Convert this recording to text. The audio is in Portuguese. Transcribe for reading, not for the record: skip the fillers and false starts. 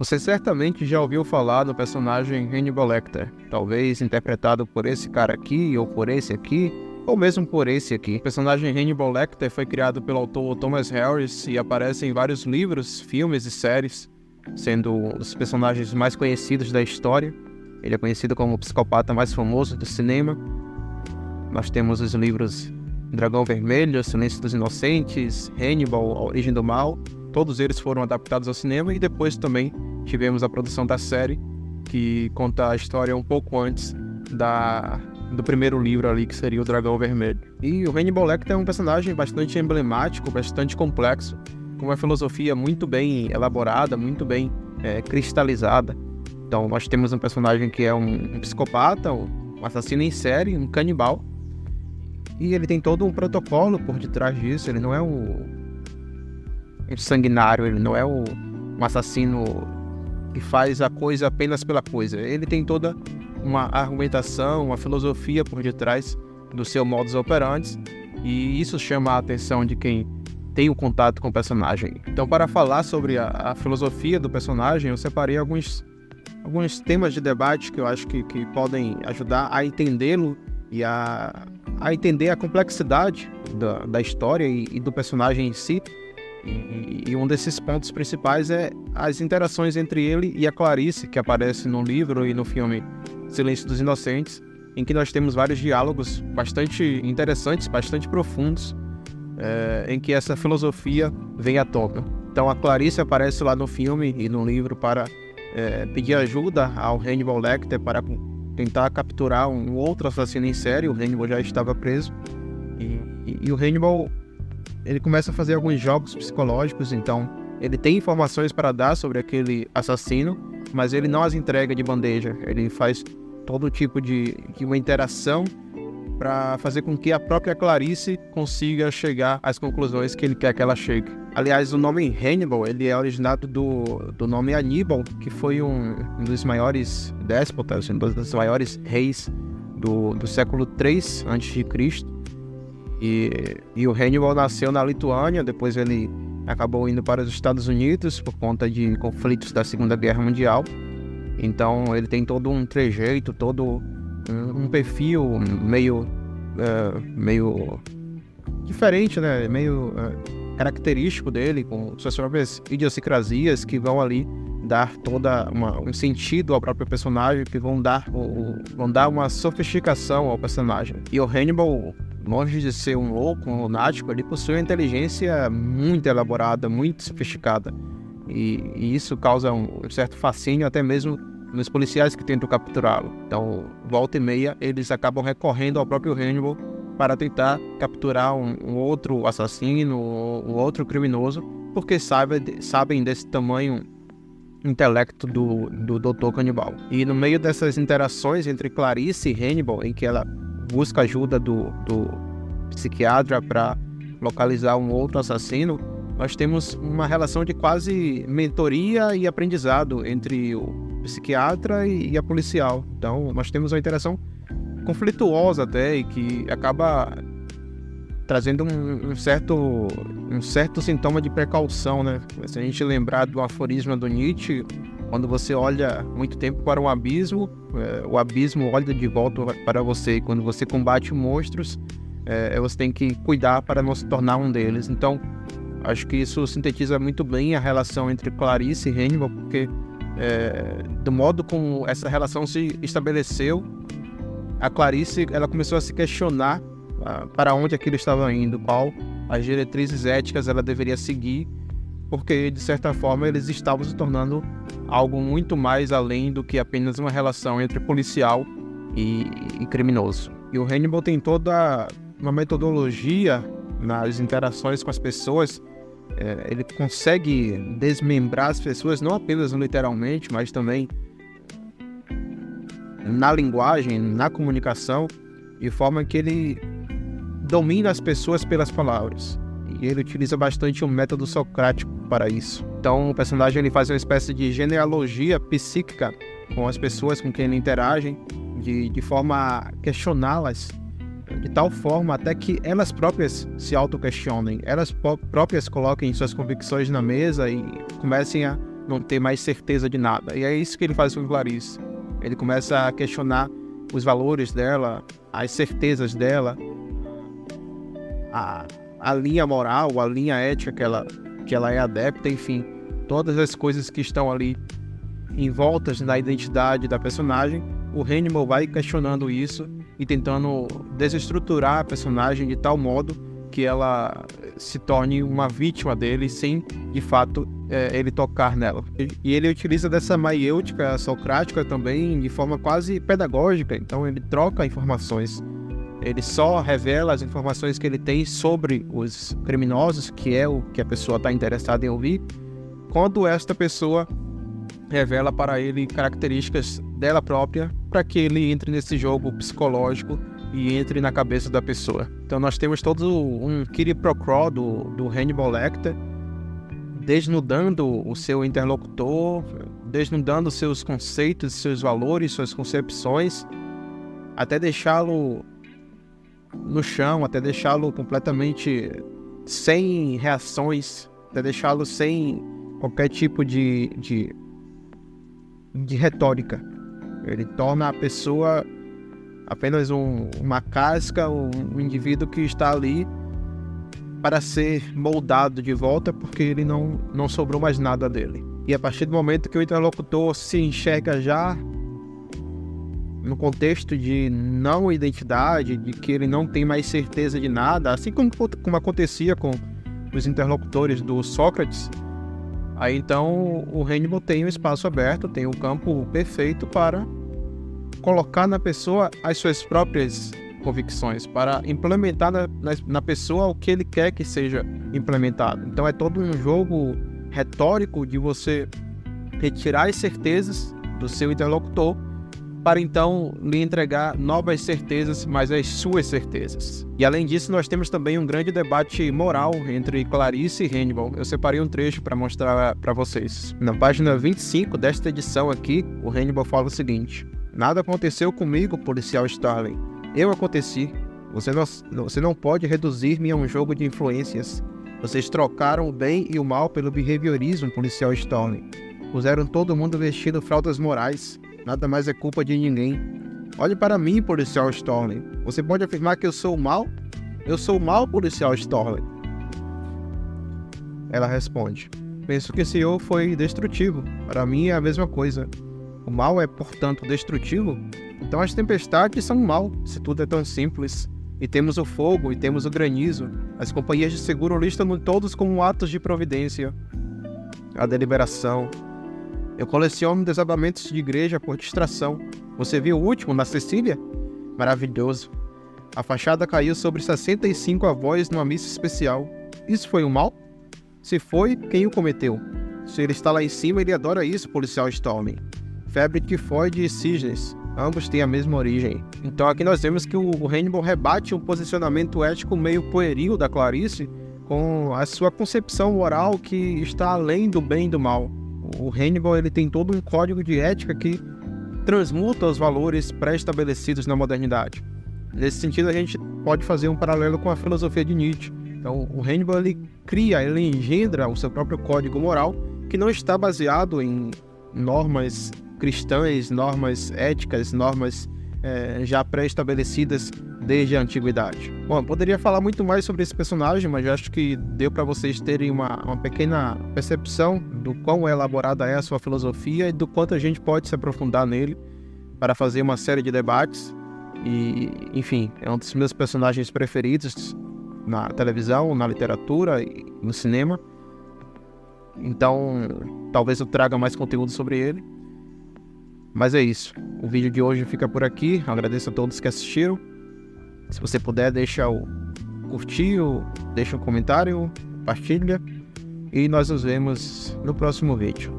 Você certamente já ouviu falar no personagem Hannibal Lecter, talvez interpretado por esse cara aqui, ou por esse aqui, ou mesmo por esse aqui. O personagem Hannibal Lecter foi criado pelo autor Thomas Harris e aparece em vários livros, filmes e séries, sendo um dos personagens mais conhecidos da história. Ele é conhecido como o psicopata mais famoso do cinema. Nós temos os livros Dragão Vermelho, Silêncio dos Inocentes, Hannibal, A Origem do Mal. Todos eles foram adaptados ao cinema e depois também tivemos a produção da série, que conta a história um pouco antes do primeiro livro ali, que seria o Dragão Vermelho. E o Hannibal Lecter é um personagem bastante emblemático, bastante complexo, com uma filosofia muito bem elaborada, muito bem cristalizada. Então nós temos um personagem que é um psicopata, um assassino em série, um canibal, e ele tem todo um protocolo por detrás disso. Ele não é um sanguinário, ele não é um assassino que faz a coisa apenas pela coisa. Ele tem toda uma argumentação, uma filosofia por detrás do seu modus operandi, e isso chama a atenção de quem tem o contato com o personagem. Então, para falar sobre a filosofia do personagem, eu separei alguns temas de debate que eu acho que podem ajudar a entendê-lo e a entender a complexidade da história e do personagem em si. E um desses pontos principais é as interações entre ele e a Clarice, que aparece no livro e no filme Silêncio dos Inocentes, em que nós temos vários diálogos bastante interessantes, bastante profundos, em que essa filosofia vem à tona. Então a Clarice aparece lá no filme e no livro para pedir ajuda ao Hannibal Lecter para tentar capturar um outro assassino em série. O Hannibal já estava preso e o Hannibal, ele começa a fazer alguns jogos psicológicos. Então ele tem informações para dar sobre aquele assassino, mas ele não as entrega de bandeja. Ele faz todo tipo de uma interação para fazer com que a própria Clarice consiga chegar às conclusões que ele quer que ela chegue. Aliás, o nome Hannibal, ele é originado do nome Aníbal, que foi um dos maiores déspotas, um dos maiores reis do século III a.C. E o Hannibal nasceu na Lituânia, depois ele acabou indo para os Estados Unidos por conta de conflitos da Segunda Guerra Mundial. Então ele tem todo um trejeito, todo um perfil meio diferente, né? Meio característico dele, com suas próprias idiosincrasias que vão ali dar um sentido ao próprio personagem, que vão dar uma sofisticação ao personagem. E o Hannibal, longe de ser um louco, um lunático, ele possui uma inteligência muito elaborada, muito sofisticada. E isso causa um certo fascínio até mesmo nos policiais que tentam capturá-lo. Então, volta e meia, eles acabam recorrendo ao próprio Hannibal para tentar capturar um outro assassino, um outro criminoso, porque sabem desse tamanho intelecto do Dr. Canibal. E no meio dessas interações entre Clarice e Hannibal, em que ela busca ajuda do psiquiatra para localizar um outro assassino, nós temos uma relação de quase mentoria e aprendizado entre o psiquiatra e a policial. Então nós temos uma interação conflituosa até, e que acaba trazendo um certo sintoma de precaução, né? Se a gente lembrar do aforisma do Nietzsche, quando você olha muito tempo para um abismo, o abismo olha de volta para você. E quando você combate monstros, você tem que cuidar para não se tornar um deles. Então acho que isso sintetiza muito bem a relação entre Clarice e Hannibal, porque do modo como essa relação se estabeleceu, a Clarice, ela começou a se questionar para onde aquilo estava indo, qual as diretrizes éticas ela deveria seguir, porque de certa forma eles estavam se tornando algo muito mais além do que apenas uma relação entre policial e criminoso. E o Hannibal tem toda uma metodologia nas interações com as pessoas. Ele consegue desmembrar as pessoas, não apenas literalmente, mas também na linguagem, na comunicação, de forma que ele domina as pessoas pelas palavras. E ele utiliza bastante o método socrático para isso. Então o personagem, ele faz uma espécie de genealogia psíquica com as pessoas com quem ele interage, de forma a questioná-las, de tal forma até que elas próprias se auto-questionem, elas próprias coloquem suas convicções na mesa e comecem a não ter mais certeza de nada. E é isso que ele faz com Clarice. Ele começa a questionar os valores dela, as certezas dela, a linha moral, a linha ética que ela é adepta, enfim, todas as coisas que estão ali envoltas na identidade da personagem. O Hannibal vai questionando isso e tentando desestruturar a personagem de tal modo que ela se torne uma vítima dele sem, de fato, ele tocar nela. E ele utiliza dessa maiêutica socrática também de forma quase pedagógica, então ele troca informações. Ele só revela as informações que ele tem sobre os criminosos, que é o que a pessoa está interessada em ouvir, quando esta pessoa revela para ele características dela própria, para que ele entre nesse jogo psicológico e entre na cabeça da pessoa. Então nós temos todo um quid pro quo do Hannibal Lecter, desnudando o seu interlocutor, desnudando seus conceitos, seus valores, suas concepções, até deixá-lo no chão, até deixá-lo completamente sem reações, até deixá-lo sem qualquer tipo de retórica. Ele torna a pessoa apenas uma casca, um indivíduo que está ali para ser moldado de volta, porque ele não sobrou mais nada dele. E a partir do momento que o interlocutor se enxerga já no contexto de não identidade, de que ele não tem mais certeza de nada, assim como acontecia com os interlocutores do Sócrates, aí então o Hannibal tem um espaço aberto, tem um campo perfeito para colocar na pessoa as suas próprias convicções, para implementar na pessoa o que ele quer que seja implementado. Então é todo um jogo retórico de você retirar as certezas do seu interlocutor para então lhe entregar novas certezas, mas as suas certezas. E além disso, nós temos também um grande debate moral entre Clarice e Hannibal. Eu separei um trecho para mostrar para vocês. Na página 25 desta edição aqui, o Hannibal fala o seguinte: "Nada aconteceu comigo, policial Starling. Eu aconteci. Você não pode reduzir-me a um jogo de influências. Vocês trocaram o bem e o mal pelo behaviorismo, policial Starling. Puseram todo mundo vestindo fraldas morais. Nada mais é culpa de ninguém. Olhe para mim, policial Starling. Você pode afirmar que eu sou o mal? Eu sou o mal, policial Starling." Ela responde: "Penso que esse eu foi destrutivo. Para mim é a mesma coisa. O mal é, portanto, destrutivo? Então as tempestades são mal, se tudo é tão simples. E temos o fogo, e temos o granizo. As companhias de seguro listam todos como atos de providência. A deliberação. Eu coleciono desabamentos de igreja por distração. Você viu o último, na Sicília? Maravilhoso. A fachada caiu sobre 65 avós numa missa especial. Isso foi um mal? Se foi, quem o cometeu? Se ele está lá em cima, ele adora isso, policial Stormy. Febre tifoide e cisnes. Ambos têm a mesma origem." Então aqui nós vemos que o Hannibal rebate um posicionamento ético meio pueril da Clarice com a sua concepção moral que está além do bem e do mal. O Hannibal ele tem todo um código de ética que transmuta os valores pré-estabelecidos na modernidade. Nesse sentido, a gente pode fazer um paralelo com a filosofia de Nietzsche. Então, o Hannibal ele engendra o seu próprio código moral que não está baseado em normas cristãs, normas éticas, normas já pré-estabelecidas desde a antiguidade. Bom, eu poderia falar muito mais sobre esse personagem, mas eu acho que deu para vocês terem uma pequena percepção do quão elaborada é a sua filosofia e do quanto a gente pode se aprofundar nele para fazer uma série de debates. E, enfim, é um dos meus personagens preferidos na televisão, na literatura e no cinema. Então, talvez eu traga mais conteúdo sobre ele. Mas é isso. O vídeo de hoje fica por aqui. Agradeço a todos que assistiram. Se você puder, deixa o curtir, deixa um comentário, compartilha. E nós nos vemos no próximo vídeo.